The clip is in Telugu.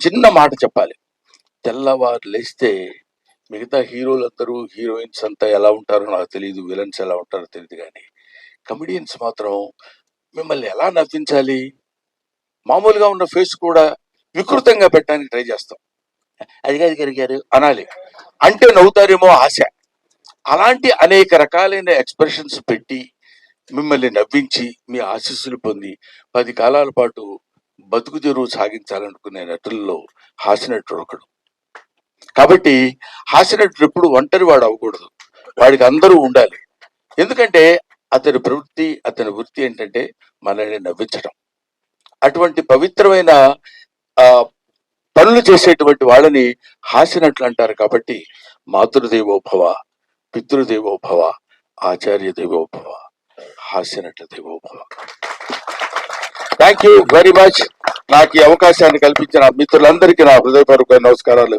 చిన్న మాట చెప్పాలి. తెల్లవారు లేస్తే మిగతా హీరోలందరూ హీరోయిన్స్ అంతా ఎలా ఉంటారో నాకు తెలియదు, విలన్స్ ఎలా ఉంటారో తెలియదు, కానీ కమెడియన్స్ మాత్రం మిమ్మల్ని ఎలా నవ్వించాలి, మామూలుగా ఉన్న ఫేస్ కూడా వికృతంగా పెట్టడానికి ట్రై చేస్తాం. అదిగాది గారు అనాలి అంటే నవ్వుతారేమో ఆశ. అలాంటి అనేక రకాలైన ఎక్స్ప్రెషన్స్ పెట్టి మిమ్మల్ని నవ్వించి మీ ఆశీస్సులు పొంది 10 కాలాల పాటు బతుకు తెరువు సాగించాలనుకునే నటుల్లో హాస్యనటుడు ఒకడు. కాబట్టి హాస్యనటుడు ఎప్పుడు ఒంటరి వాడు అవ్వకూడదు, వాడికి అందరూ ఉండాలి. ఎందుకంటే అతని ప్రవృత్తి, అతని వృత్తి ఏంటంటే మనల్ని నవ్వించడం. అటువంటి పవిత్రమైన పనులు చేసేటువంటి వాళ్ళని హాస్యనటులు అంటారు. కాబట్టి మాతృదేవోభవ, పితృదేవోభవ, ఆచార్య దేవోభవ, హాస్యనట దేవోభవ. Thank you very much. నాకు ఈ అవకాశాన్ని కల్పించిన మిత్రులందరికీ నా హృదయపూర్వక నమస్కారాలు.